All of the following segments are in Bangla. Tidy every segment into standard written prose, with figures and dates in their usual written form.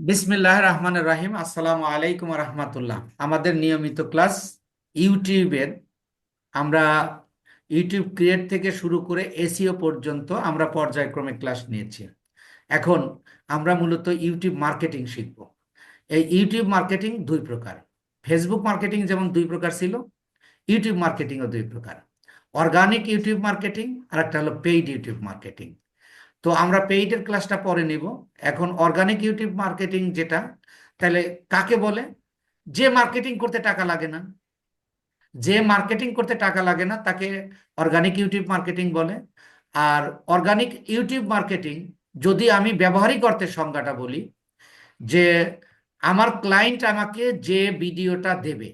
বিসমিল্লাহ রহমান রাহিম। আসসালামু আলাইকুম রহমতুল্লাহ। আমাদের নিয়মিত ক্লাস ইউটিউবের আমরা ইউটিউব ক্রিয়েট থেকে শুরু করে এসইও পর্যন্ত আমরা পর্যায়ক্রমে ক্লাস নিয়েছি। এখন আমরা মূলত ইউটিউব মার্কেটিং শিখব। এই ইউটিউব মার্কেটিং দুই প্রকার। ফেসবুক মার্কেটিং যেমন দুই প্রকার ছিল, ইউটিউব মার্কেটিংও দুই প্রকার। অর্গানিক ইউটিউব মার্কেটিং আর একটা হলো পেইড ইউটিউব মার্কেটিং। তো আমরা পেইডের ক্লাসটা পরে নিব। এখন অর্গানিক ইউটিউব মার্কেটিং যেটা, তাহলে কাকে বলে? যে মার্কেটিং করতে টাকা লাগে না, যে মার্কেটিং করতে টাকা লাগে না তাকে অর্গানিক ইউটিউব মার্কেটিং বলে। আর অর্গানিক ইউটিউব মার্কেটিং, যদি আমি ব্যবহারিক অর্থের সংজ্ঞাটা বলি, যে আমার ক্লায়েন্ট আমাকে যে ভিডিওটা দেবে,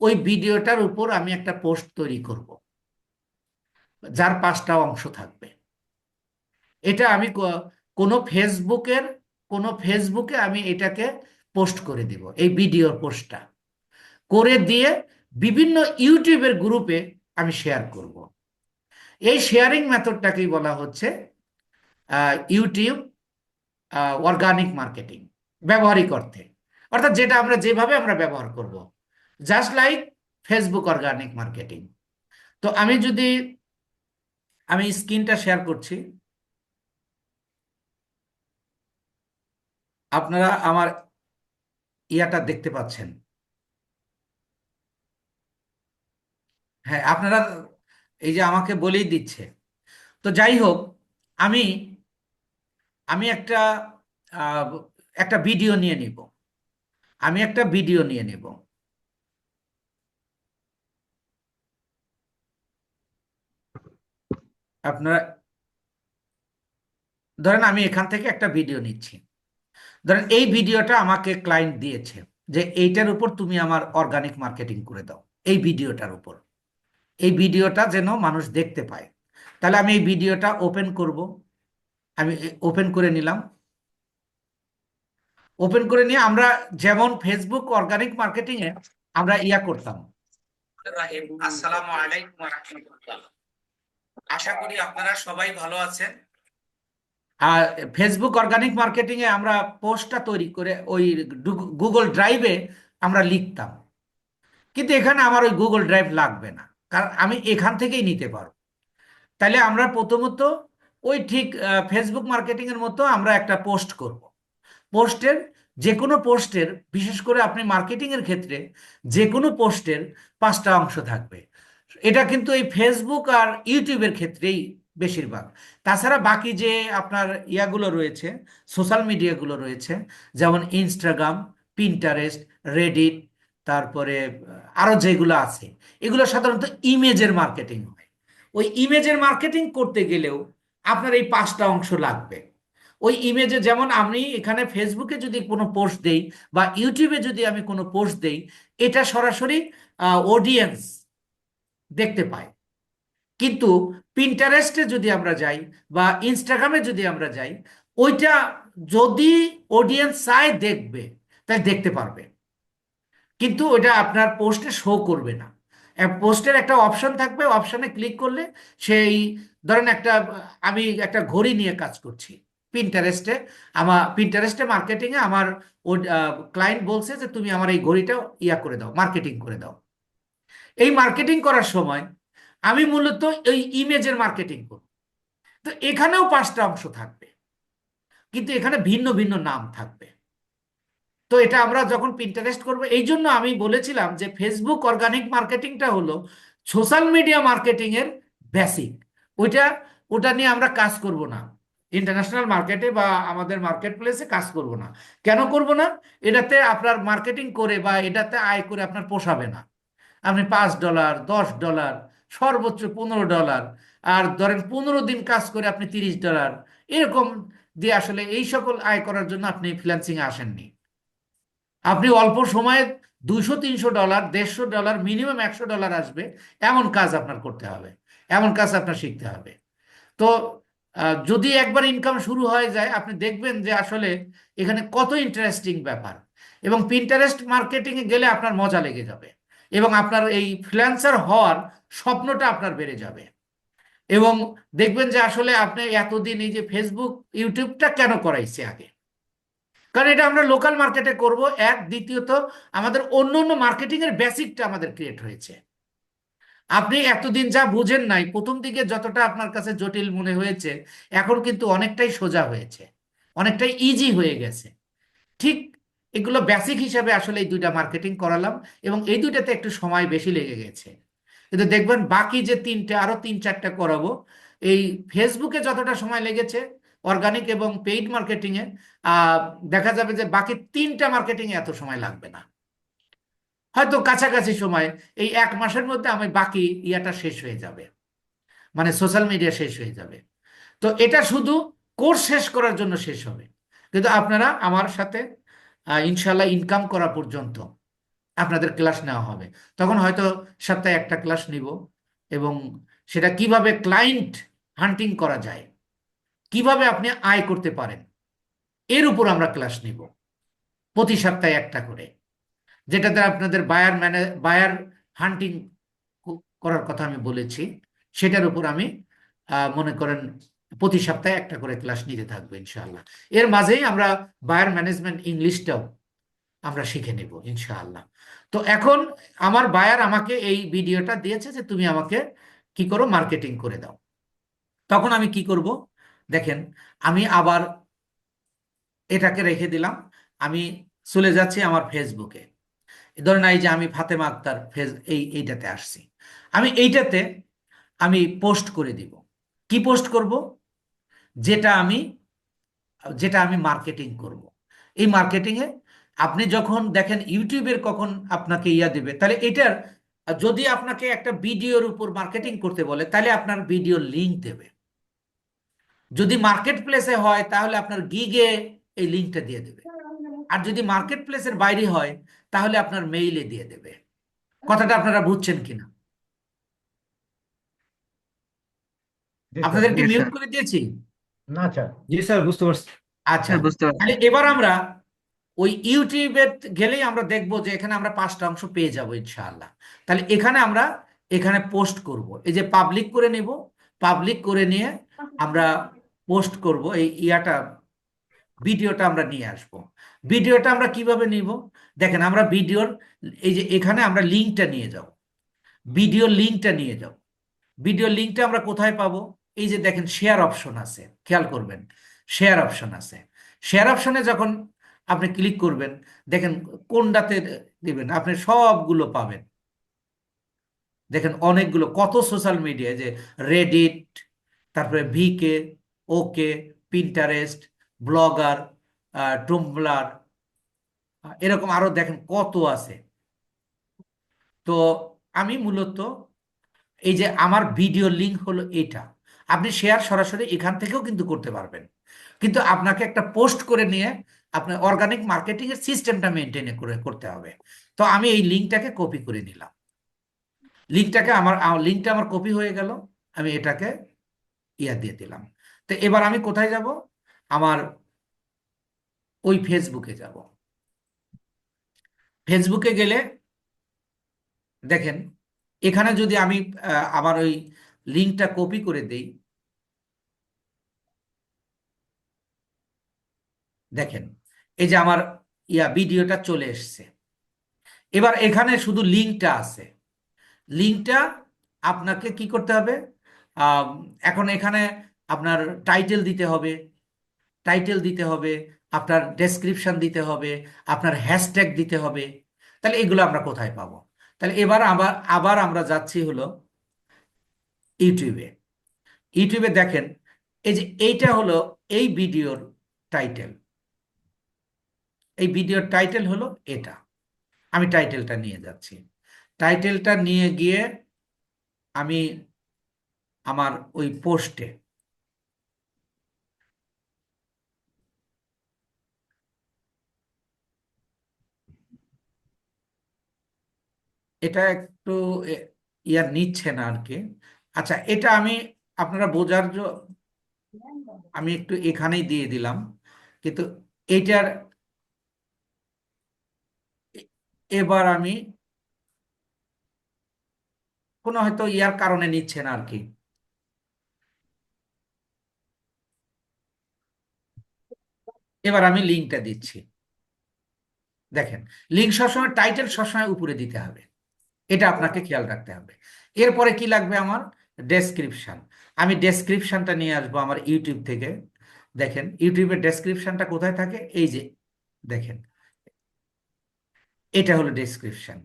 ওই ভিডিওটার উপর আমি একটা পোস্ট তৈরি করব, যার 5টা অংশ থাকবে। এটা আমি কোনো ফেসবুকে আমি এটাকে পোস্ট করে দিব, এই ভিডিওর পোস্টটা করে দিয়ে বিভিন্ন ইউটিউবের গ্রুপে আমি শেয়ার করব। এই শেয়ারিং মেথডটাকেই বলা হচ্ছে ইউটিউব অর্গানিক মার্কেটিং, ব্যবহারিক অর্থে। অর্থাৎ যেটা আমরা যেভাবে আমরা ব্যবহার করব, just like Facebook organic marketing. তো আমি স্ক্রিনটা শেয়ার করছি, আপনারা আমার ইয়াটা দেখতে পাচ্ছেন। হ্যাঁ, আপনারা এই যে আমাকে বলেই দিচ্ছে। তো যাই হোক, আমি আমি আহ, একটা ভিডিও নিয়ে নিব। আমি একটা ভিডিও নিয়ে নিব। আপনারা ধরেন আমি এখান থেকে একটা ভিডিও নিচ্ছি। ধরেন এই ভিডিওটা আমাকে ক্লায়েন্ট দিয়েছে, যে এইটার উপর তুমি আমার অর্গানিক মার্কেটিং করে দাও, এই ভিডিওটার উপর। এই ভিডিওটা যেন মানুষ দেখতে পায়। তাহলে আমি এই ভিডিওটা ওপেন করব। আমি ওপেন করে নিলাম। ওপেন করে নিয়ে আমরা যেমন ফেসবুক অর্গানিক মার্কেটিং এ আমরা ইয়া করতাম। আসসালামু আলাইকুম ওয়া রাহমাতুল্লাহ। আশা করি আপনারা সবাই ভালো আছেন। আর ফেসবুক অর্গানিক মার্কেটিং এ আমরা পোস্টটা তৈরি করে ওই গুগল ড্রাইভে আমরা লিখতাম। কিন্তু এখানে আমার ওই গুগল ড্রাইভ লাগবে না, কারণ আমি এখান থেকেই নিতে পারবো। তাহলে আমরা প্রথমত ওই ঠিক ফেসবুক মার্কেটিং এর মতো আমরা একটা পোস্ট করব। পোস্টের, যে কোনো পোস্টের, বিশেষ করে আপনি মার্কেটিং এর ক্ষেত্রে যে কোনো পোস্টের 5টা অংশ থাকবে। এটা কিন্তু এই ফেসবুক আর ইউটিউবের ক্ষেত্রেই বেশিরভাগ। তাছাড়া বাকি যে আপনার ইয়াগুলো রয়েছে, সোশ্যাল মিডিয়াগুলো রয়েছে, যেমন ইনস্টাগ্রাম, পিন্টারেস্ট, রেডিট, তারপরে আরো যেগুলো আছে, এগুলো সাধারণত ইমেজের মার্কেটিং হয়। ওই ইমেজের মার্কেটিং করতে গেলেও আপনার এই 5টা অংশ লাগবে। ওই ইমেজে, যেমন আমি এখানে ফেসবুকে যদি কোনো পোস্ট দেই বা ইউটিউবে যদি আমি কোনো পোস্ট দেই, এটা সরাসরি অডিয়েন্স দেখতে পায়। কিন্তু পিন্টারেস্টে যদি আমরা যাই বা ইনস্টাগ্রামে যদি আমরা যাই, ওইটা যদি অডিয়েন্স চায় দেখবে, তাই দেখতে পারবে, কিন্তু ওটা আপনার পোস্টে শো করবে না। পোস্টের একটা অপশন থাকবে, অপশনে ক্লিক করলে সেই, ধরেন আমি একটা ঘড়ি নিয়ে কাজ করছি পিন্টারেস্টে। আমার পিন্টারেস্টে মার্কেটিংয়ে আমার ও ক্লায়েন্ট বলছে যে তুমি আমার এই ঘড়িটা ইয়া করে দাও, মার্কেটিং করে দাও। এই মার্কেটিং করার সময় আমি মূলত এই ইমেজের মার্কেটিং করব। তো এখানেও 5টা অংশ থাকবে, কিন্তু এখানে ভিন্ন ভিন্ন নাম থাকবে। তো এটা আমরা যখন পিন্টারেস্ট করব, এই জন্য আমি বলেছিলাম যে ফেসবুক অর্গানিক মার্কেটিংটা হলো সোশ্যাল মিডিয়া মার্কেটিং এর বেসিক। ওইটা ওটা নিয়ে আমরা কাজ করব না, ইন্টারন্যাশনাল মার্কেটে বা আমাদের মার্কেট প্লেসে কাজ করব না। কেন করব না? এটাতে আপনার মার্কেটিং করে বা এটাতে আয় করে আপনার পোষাবে না। আপনি $5, $10, সর্বোচ্চ $15, আর ধরেন 15 দিন কাজ করে আপনি $30, এরকম দিয়ে আসলে এই সকল আয় করার জন্য আপনি ফ্রিল্যান্সিং আসেননি। আপনি অল্প সময়ে $200-300, $150, মিনিমাম $100 আসবে, এমন কাজ আপনার করতে হবে, এমন কাজ আপনার শিখতে হবে। তো যদি একবার ইনকাম শুরু হয়ে যায়, আপনি দেখবেন যে আসলে এখানে কত ইন্টারেস্টিং ব্যাপার। এবং পিন্টারেস্ট মার্কেটিং এ গেলে আপনার মজা লেগে যাবে, এবং আপনার এই ফ্রিল্যান্সার হওয়ার স্বপ্নটা আপনার বেড়ে যাবে। এবং দেখবেন যে আসলে আপনি এতদিন এই যে ফেসবুক ইউটিউবটা কেন করাইছে আগে, কারণ এটা আমরা লোকাল মার্কেটে করব, এক। দ্বিতীয়ত আমাদের অন্য অন্য মার্কেটিং এর বেসিকটা আমাদের ক্রিয়েট হয়েছে। আপনি এতদিন যা বুঝেন নাই, প্রথম দিকে যতটা আপনার কাছে জটিল মনে হয়েছে, এখন কিন্তু অনেকটাই সোজা হয়েছে, অনেকটাই ইজি হয়ে গেছে। ঠিক এগুলো বেসিক হিসাবে আসলে এই দুইটা মার্কেটিং করালাম, এবং এই দুইটাতে একটু সময় বেশি লেগে গেছে। কিন্তু দেখবেন বাকি যে তিনটে, আরো তিন চারটা করাবো, এই ফেসবুকে যতটা সময় লেগেছে অর্গানিক এবং পেইড মার্কেটিং এ, দেখা যাবে যে বাকি তিনটা মার্কেটিং এ এত সময় লাগবে না। হয়তো কাছাকাছি সময়, এই এক মাসের মধ্যে আমি বাকি ইয়াটা শেষ হয়ে যাবে, মানে সোশ্যাল মিডিয়া শেষ হয়ে যাবে। তো এটা শুধু কোর্স শেষ করার জন্য শেষ হবে। কিন্তু আপনারা আমার সাথে ইনশাল্লাহ ইনকাম করা পর্যন্ত আপনাদের ক্লাস নেওয়া হবে। তখন হয়তো সপ্তাহে একটা ক্লাস নিব, এবং সেটা কিভাবে ক্লায়েন্ট হান্টিং করা যায়, কিভাবে আপনি আয় করতে পারেন, এর উপর আমরা ক্লাস নিব প্রতি সপ্তাহে একটা করে। যেটাতে আপনাদের বায়ার হান্টিং করার কথা আমি বলেছি, সেটার উপর আমি মনে করেন প্রতি সপ্তাহে একটা করে ক্লাস নিতে থাকবো ইনশাআল্লাহ। এর মাঝেই আমরা বায়ার ম্যানেজমেন্ট ইংলিশটাও আমরা শিখে নেব ইনশাআল্লাহ। তো এখন আমার বায়ার আমাকে এই ভিডিওটা দিয়েছে যে তুমি আমাকে কি করো, মার্কেটিং করে দাও। তখন আমি কি করব, দেখেন, আমি আবার এটাকে রেখে দিলাম। আমি চলে যাচ্ছি আমার ফেসবুকে। ধরেন এই যে আমি ফাতেমা আক্তার এইটাতে আসছি। আমি এইটাতে আমি পোস্ট করে দিব। কি পোস্ট করব? যেটা আমি যেটা আমি মার্কেটিং করব। এই মার্কেটিং এ আপনি যখন দেখেন ইউটিউবের কখন আপনাকে ইয়া দেবে, তাহলে এটার যদি আপনাকে একটা ভিডিওর উপর মার্কেটিং করতে বলে, তাহলে আপনার ভিডিও লিংক দেবে। যদি মার্কেট প্লেসে হয় তাহলে আপনার গিগে এই লিংকটা দিয়ে দেবে। আর যদি মার্কেট প্লেসের বাইরে হয় তাহলে আপনার মেইলে দিয়ে দেবে। কথাটা আপনারা বুঝছেন কিনা? জি স্যার। আপনাদেরকে জি মিউট স্যার। করে দিয়েছি? না স্যার। জি স্যার, বুঝতে পারছি। আচ্ছা, স্যার বুঝতে পারছি। তাহলে এবার আমরা ওই ইউটিউবে গেলেই আমরা দেখবো যে এখানে আমরা পাঁচটা অংশ পেয়ে যাবো ইনশাআল্লাহ। তাহলে এখানে আমরা এখানে পোস্ট করব, এই যে পাবলিক করে নেব। পাবলিক করে নিয়ে আমরা পোস্ট করব এই ইয়াটা, ভিডিওটা আমরা নিয়ে আসব। ভিডিওটা আমরা কিভাবে নিব? দেখেন, আমরা ভিডিওর এই যে এখানে আমরা লিঙ্কটা নিয়ে যাব, ভিডিওর লিঙ্কটা নিয়ে যাব। ভিডিও লিঙ্কটা আমরা কোথায় পাবো? এই যে দেখেন শেয়ার অপশন আছে, খেয়াল করবেন, শেয়ার অপশন আছে। শেয়ার অপশনে যখন আপনি ক্লিক করবেন, দেখেন কোনটাতে দিবেন, আপনি সবগুলো পাবেন। দেখেন অনেকগুলো, কত সোশ্যাল মিডিয়া, যে রেডিট, তারপরে ভিকে, ওকে, পিন্টারেস্ট, ব্লগার, টুম্বলার, এরকম আরো দেখেন কত আছে। তো আমি মূলত এই যে আমার ভিডিও লিংক হলো এটা। আপনি শেয়ার সরাসরি এখান থেকেও কিন্তু করতে পারবেন, কিন্তু আপনাকে একটা পোস্ট করে নিয়ে আপনার অর্গানিক মার্কেটিং এর সিস্টেমটা মেনটেন করে করতে হবে। তো আমি এই লিঙ্কটাকে কপি করে নিলাম। লিঙ্কটা আমার কপি হয়ে গেল। আমি এটাকে ইয়া দিয়ে দিলাম। তো এবার আমি কোথায় যাব? আমার ওই ফেসবুকে যাব। ফেসবুকে গেলে দেখেন, এখানে যদি আমি আবার ওই লিঙ্কটা কপি করে দেই, দেখেন এই যে আমার ভিডিওটা চলে এসছে। এবার এখানে শুধু লিঙ্কটা আছে। লিঙ্কটা আপনাকে কি করতে হবে? আম, এখন এখানে আপনার টাইটেল দিতে হবে, টাইটেল দিতে হবে, আপনার ডেসক্রিপশন দিতে হবে, আপনার হ্যাশট্যাগ দিতে হবে। তাহলে এগুলো আমরা কোথায় পাবো? তাহলে এবার আবার আবার আমরা যাচ্ছি হলো ইউটিউবে। ইউটিউবে দেখেন, এই যে এইটা হলো এই ভিডিওর টাইটেল। এই ভিডিওর টাইটেল হলো এটা। আমি টাইটেলটা নিয়ে যাচ্ছি। টাইটেলটা নিয়ে গিয়ে আমি আমার ওই পোস্টে এটা একটু ইয়ার নিচ্ছে না আর কি। আচ্ছা, এটা আমি আপনারা বোঝার জন্য আমি একটু এখানেই দিয়ে দিলাম, কিন্তু এইটার এ- এবার আমি কোনো হয়তো ইয়ার কারণে নিচ্ছে না আর কি। এবার আমি লিঙ্কটা দিচ্ছি। দেখেন, লিঙ্ক সবসময়, টাইটেল সবসময় উপরে দিতে হবে, এটা আপনাকে খেয়াল রাখতে হবে। এরপরে কি লাগবে আমার? ডেসক্রিপশন। আমি ডেসক্রিপশনটা নিয়ে আসবো আমার ইউটিউব থেকে। দেখেন ইউটিউবের ডেসক্রিপশনটা কোথায় থাকে, এই যে দেখেন, এটা হলো ডেসক্রিপশন।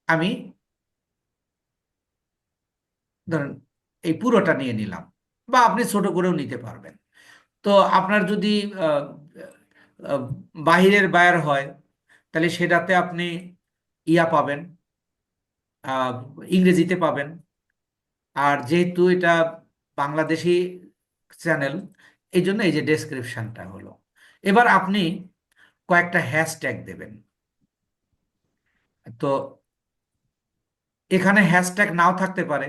আমি ধরেন এই পুরোটা নিয়ে নিলাম, বা আপনি ছোট করেও নিতে পারবেন। তো আপনার যদি আহ, আহ, বাহিরের বায়ার হয়, তাহলে সেটাতে আপনি ইয়া পাবেন, আহ, ইংরেজিতে পাবেন। আর যেহেতু এটা বাংলাদেশি চ্যানেল, এই জন্য এই যে ডেসক্রিপশনটা হলো। এবার আপনি কয়েকটা হ্যাশট্যাগ দেবেন। তো এখানে হ্যাশট্যাগ নাও থাকতে পারে।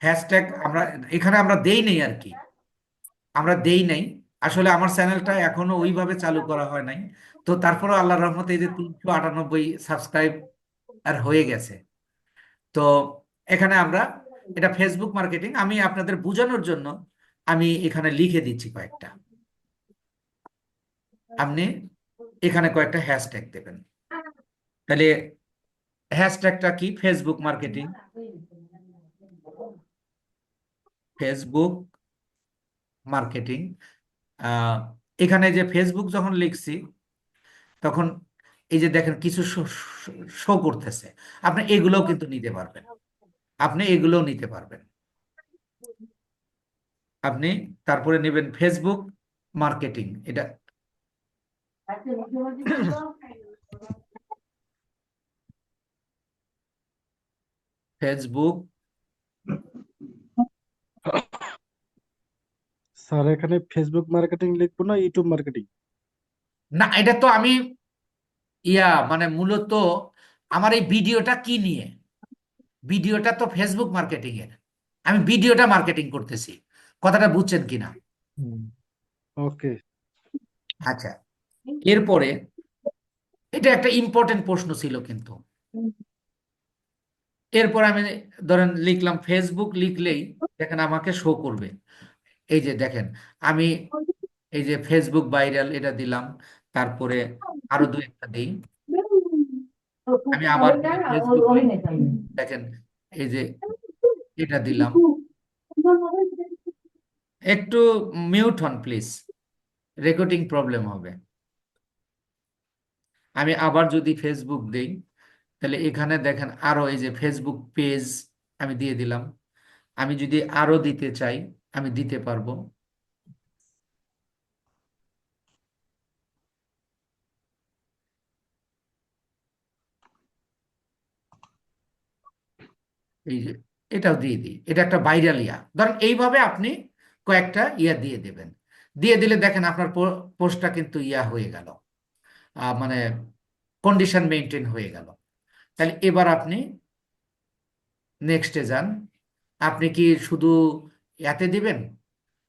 হ্যাশট্যাগ আমরা এখানে আমরা দেই নেই আর কি, আমরা দেই নাই। আসলে আমার চ্যানেলটা এখনো ওইভাবে চালু করা হয় নাই। তো তারপরে আল্লাহর রহমতে এই যে 398 সাবস্ক্রাইব আর হয়ে গেছে। তো এখানে আমরা, এটা ফেসবুক মার্কেটিং, আমি আপনাদের বোঝানোর জন্য আমি এখানে লিখে দিচ্ছি কয়েকটা। আপনি এখানে কয়েকটা হ্যাশট্যাগ দেবেন। তাহলে হ্যাশট্যাগটা কি? Facebook marketing, Facebook marketing. আহ, এখানে যে ফেসবুক যখন লিখছি, তখন এই যে দেখেন কিছু শো করতেছে, আপনি এগুলোও কিন্তু নিতে পারবেন, আপনি এগুলোও নিতে পারবেন। আপনি তারপরে নেবেন ফেসবুক মার্কেটিং, এটা ফেসবুক। স্যার এখানে ফেসবুক মার্কেটিং লিখবো না ইউটিউব মার্কেটিং? না, এটা তো আমি মানে মূলত আমার এই ভিডিওটা কি নিয়ে, ভিডিওটা তো ফেসবুক মার্কেটিং এর, আমি ভিডিওটা মার্কেটিং করতেছি। কথাটা বুঝছেন কিনা? ওকে। আচ্ছা, এরপরে এটা একটা ইম্পর্টেন্ট প্রশ্ন ছিল কিন্তু। এরপর আমি ধরেন লিখলাম ফেসবুক, লিখলেই দেখেন আমাকে শো করবে। এই যে দেখেন, আমি এই যে ফেসবুক ভাইরাল এটা দিলাম, তারপরে আরো দু একটা দিই। আমি আবার যদি ফেসবুক লিখি, দেখেন এই যে এটা দিলাম। একটু মিউট হন প্লিজ, রেকর্ডিং প্রবলেম হবে। আমি আবার যদি ফেসবুক দেই, তাহলে এখানে দেখেন আরো এই যে ফেসবুক পেজ আমি দিয়ে দিলাম। আমি যদি আরো দিতে চাই, আমি দিতে পারবো। এই যে এটাও দিয়ে দিই, এটা একটা ভাইরাল ইয়া, ধরেন এইভাবে আপনি কয়েকটা ইয়া দিয়ে দেবেন। দিয়ে দিলে দেখেন আপনার পোস্টটা কিন্তু ইয়া হয়ে গেল, মানে কন্ডিশন মেনটেন হয়ে গেল। তাহলে এবার আপনি নেক্সটে যান। আপনি কি শুধু ইয়াতে দিবেন,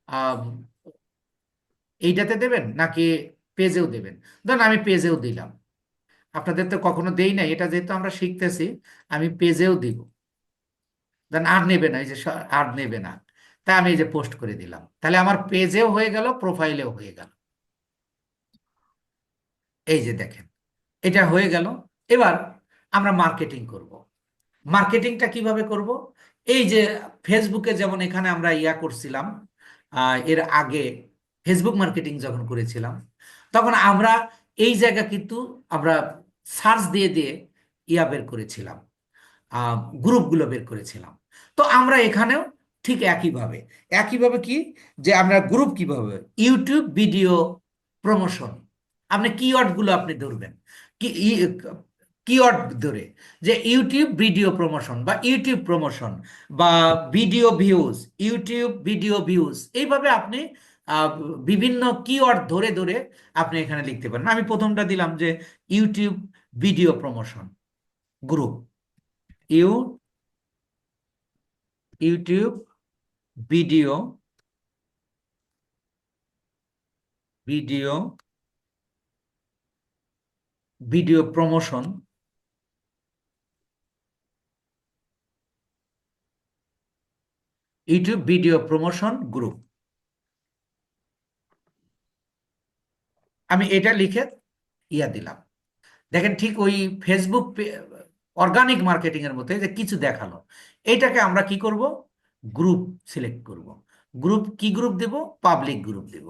আহ, এইটাতে দেবেন, নাকি পেজেও দেবেন? ধরুন আমি পেজেও দিলাম, আপনাদের তো কখনো দেই নাই, এটা যেহেতু আমরা শিখতেছি, আমি পেজেও দিব। দেন আর নেবে না, এই যে আর নেবে না, তাই আমি এই যে পোস্ট করে দিলাম, তাহলে আমার পেজেও হয়ে গেল, প্রোফাইলেও হয়ে গেল। এই যে দেখেন, এটা হয়ে গেল। এবার আমরা মার্কেটিং করব। মার্কেটিংটা কিভাবে করব? এই যে ফেসবুকে যেমন এখানে আমরা ইয়া করছিলাম, এর আগে ফেসবুক মার্কেটিং যখন করেছিলাম, তখন আমরা এই জায়গা কিন্তু আমরা সার্চ দিয়ে দিয়ে ইয়া বের করেছিলাম, গ্রুপগুলো বের করেছিলাম। তো আমরা এখানেও ঠিক একইভাবে, একইভাবে কি, যে আমরা গ্রুপ কিভাবে, ইউটিউব ভিডিও প্রমোশন, আপনি কিওয়ার্ডগুলো আপনি ধরবেন, কি কিওয়ার্ড ধরে, যে ইউটিউব ভিডিও প্রমোশন বা ইউটিউব প্রমোশন বা video views, YouTube video views, এইভাবে আপনি আহ, বিভিন্ন কিওয়ার্ড ধরে ধরে আপনি এখানে লিখতে পারেন। আমি প্রথমটা দিলাম যে YouTube video promotion group, you YouTube video video video promotion, YouTube video promotion group. আমি এটা লিখে দিলাম। দেখেন ঠিক ওই ফেসবুক অর্গানিক মার্কেটিং এর মধ্যে যে কিছু দেখালো, এইটাকে আমরা কি করব, গ্রুপ সিলেক্ট করব। গ্রুপ কি গ্রুপ দেব, পাবলিক গ্রুপ দেব।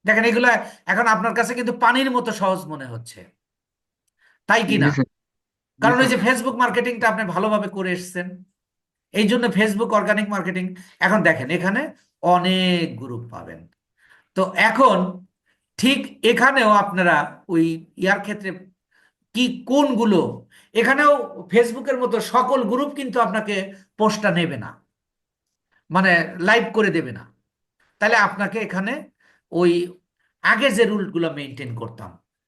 দেখেন এগুলা এখন আপনার কাছে কিন্তু পানির মতো সহজ মনে হচ্ছে, তাই কি জি না? স্যার। জি কারণ ওই স্যার। যে ফেসবুক মার্কেটিংটা আপনি ভালোভাবে করে এসেছেন, এই জন্য ফেসবুক অর্গানিক মার্কেটিং। এখন দেখেন এখানে অনেক গ্রুপ পাবেন। তো এখন ঠিক এখানেও আপনারা ওই ইয়ার ক্ষেত্রে কি কোনগুলো, এখানেও ফেসবুকের মতো সকল গ্রুপ কিন্তু আপনাকে পোস্টটা নেবে না, মানে লাইভ করে দেবে না। তাহলে আপনাকে এখানে ওই আগে যে রুলগুলো মেনটেন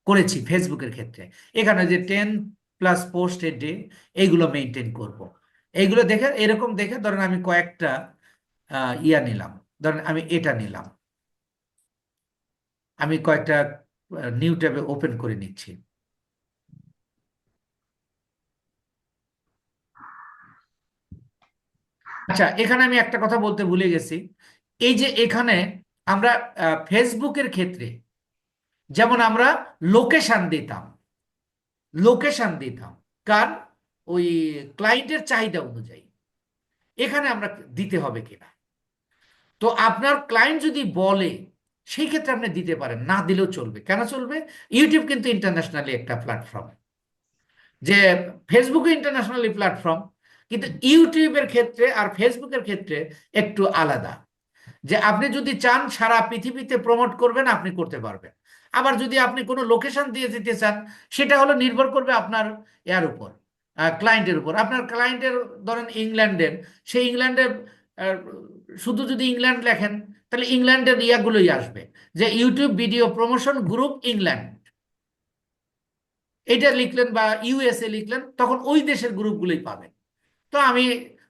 করেছি ফেসবুকের ক্ষেত্রে, এখানে যে 10+ পোস্ট এ ডে, এইগুলো মেনটেন করব। এইগুলো দেখে এরকম দেখে ধরেন আমি কয়েকটা নিলাম, ধরেন আমি এটা নিলাম, আমি কয়েকটা নিউ ট্যাবে ওপেন করে নিচ্ছি। আচ্ছা, এখানে আমি একটা কথা বলতে ভুলে গেছি। এই যে এখানে আমরা ফেসবুকের ক্ষেত্রে যেমন আমরা লোকেশন দিতাম, কার, ওই ক্লায়েন্টের চাহিদা অনুযায়ী এখানে আমরা দিতে হবে কিনা। তো আপনার ক্লায়েন্ট যদি বলে সেই ক্ষেত্রে আপনি দিতে পারেন, না দিলেও চলবে। কেন চলবে? ইউটিউব কিন্তু ইন্টারন্যাশনালি একটা প্ল্যাটফর্ম, যে ফেসবুকে ইন্টারন্যাশনালি প্ল্যাটফর্ম, কিন্তু ইউটিউবের ক্ষেত্রে আর ফেসবুকের ক্ষেত্রে একটু আলাদা। যে আপনি যদি চান সারা পৃথিবীতে প্রমোট করবেন, আপনি করতে পারবেন। আবার যদি আপনি কোনো লোকেশন দিয়ে দিতে চান, সেটা হলো নির্ভর করবে আপনার এর উপর, ক্লায়েন্টের উপর। আপনার ক্লায়েন্টের ধরেন ইংল্যান্ডের, সেই ইংল্যান্ডের আহ, শুধু যদি ইংল্যান্ড লেখেন, তাহলে ইংল্যান্ডের ইয়াগুলোই আসবে, যে YouTube video promotion group England, এটা লিখলেন, বা ইউএসএ লিখলেন, তখন ওই দেশের গ্রুপগুলোই পাবেন। তো আমি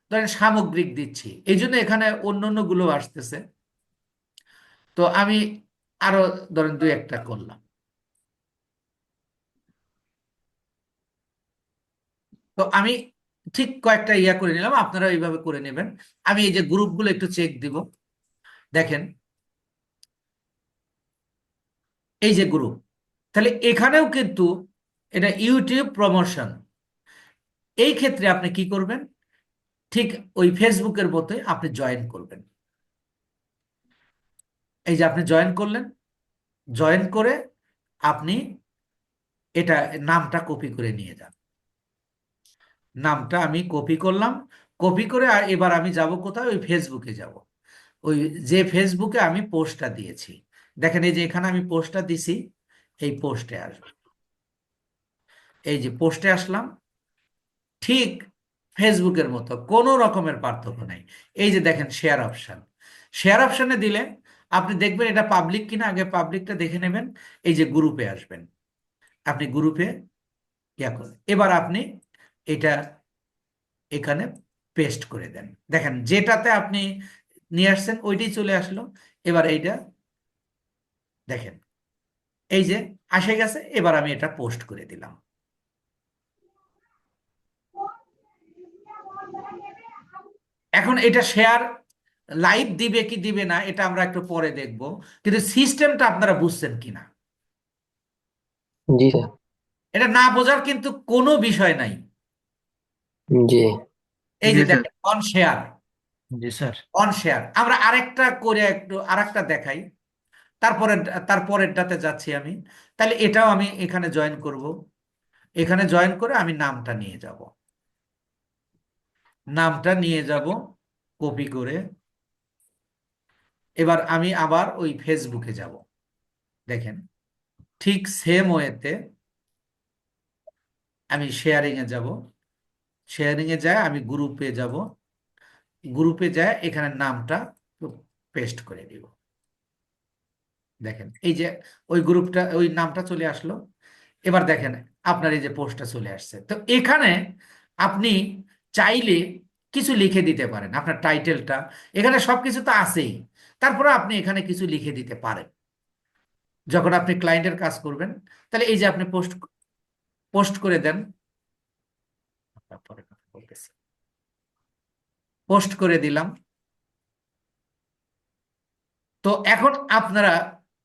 ধরেন সামগ্রিক দিচ্ছি, এই জন্য এখানে অন্য অন্য গুলো আসতেছে। তো আমি আরো ধরেন দুই একটা করলাম। তো আমি ঠিক কয়েকটা করে নিলাম, আপনারা এইভাবে করে নেবেন। আমি এই যে গ্রুপগুলো একটু চেক দিব, দেখেন এই যে গ্রুপ, তাহলে এখানেও কিন্তু এটা ইউটিউব প্রমোশন। এই ক্ষেত্রে আপনি কি করবেন, ঠিক ওই ফেসবুকের মতোই আপনি জয়েন করবেন। এই যে আপনি জয়েন করলেন, জয়েন করে আপনি এটা নামটা কপি করে নিয়ে যান। নামটা আমি কপি করলাম, কপি করে আর এবার আমি যাব কোথায়, ওই ফেসবুকে যাব, ওই যে ফেসবুকে আমি পোস্টটা দিয়েছি। দেখেন এই যে এখানে আমি পোস্টটা দিছি, এই পোস্টে আসবে, এই যে পোস্টে আসলাম, ঠিক ফেসবুকের মতো কোনো রকমের পার্থক্য নাই। এই যে দেখেন শেয়ার অপশন, শেয়ার অপশনে দিলে আপনি দেখবেন এটা পাবলিক কিনা, আগে পাবলিকটা দেখে নেবেন। এই যে গ্রুপে আসবেন, আপনি গ্রুপে করেন, এবার আপনি এটা এখানে পেস্ট করে দেন। দেখেন যেটাতে আপনি নিয়ে আসছেন ওইটাই চলে আসলো। এবার এইটা দেখেন, এই যে আসে গেছে, এবার আমি এটা পোস্ট করে দিলাম। এখন এটা শেয়ার লাইভ দিবে কি দিবে না, এটা আমরা একটু পরে দেখব, কিন্তু সিস্টেমটা আপনারা বুঝছেন কিনা। জি স্যার। এটা না বোঝার কিন্তু কোনো বিষয় নাই। জি। এই জি যে স্যার। দেখেন অন শেয়ার, জি স্যার। আমরা আরেকটা করে একটু আরেকটা দেখাই, তারপরে তারপরেরটাতে যাচ্ছি আমি। তাহলে এটাও আমি এখানে জয়েন করব, এখানে জয়েন করে আমি নামটা নিয়ে যাব, কপি করে। এবার আমি আবার ওই ফেসবুকে যাব, দেখেন ঠিক সেম ওয়েতে আমি শেয়ারিং এ যাব, শেয়ারিং এ যায় আমি গ্রুপে যাব, গ্রুপে যায় এখানে নামটা পেস্ট করে দিব। দেখেন এই যে ওই গ্রুপটা, ওই নামটা চলে আসলো। এবার দেখেন আপনার এই যে পোস্টটা চলে আসছে। তো এখানে আপনি চাইলে কিছু লিখে দিতে পারেন, আপনার টাইটেলটা, এখানে সবকিছু তো আছেই, তারপরে আপনি এখানে কিছু লিখে দিতে পারেন যখন আপনি ক্লায়েন্টের কাজ করবেন। তাহলে এই যে আপনি পোস্ট পোস্ট করে দেন, তারপরে কথা বলতেছি, পোস্ট করে দিলাম। তো এখন আপনারা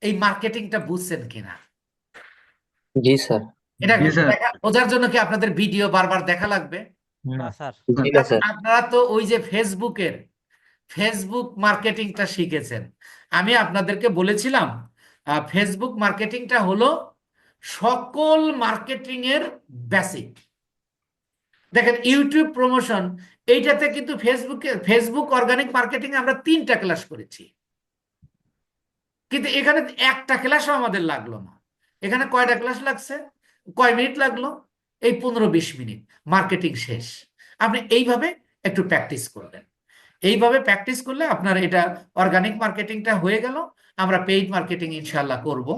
এই মার্কেটিংটা বুঝছেন কিনা? জি স্যার। এটা জি স্যার। বোঝার জন্য কি আপনাদের ভিডিও বারবার দেখা লাগবে? না স্যার জি না স্যার। আপনারা তো ওই যে ফেসবুক মার্কেটিংটা শিখেছেন। আমি আপনাদেরকে বলেছিলাম ফেসবুক মার্কেটিংটা হলো সকল মার্কেটিং এর বেসিক। দেখেন ইউটিউব প্রমোশন, এইটাতে কিন্তু ফেসবুক অর্গানিক মার্কেটিং আমরা 3টা ক্লাস করেছি, কিন্তু এখানে একটা ক্লাসও আমাদের লাগলো না। এখানে কয়টা ক্লাস লাগছে, কয় মিনিট লাগলো? এই 15-20 মিনিট, মার্কেটিং শেষ। আপনি এইভাবে একটু প্র্যাকটিস করলেন, এইভাবে প্র্যাকটিস করলে আপনার এটা অর্গানিক মার্কেটিংটা হয়ে গেল। আমরা পেইড মার্কেটিং ইনশাল্লাহ করব।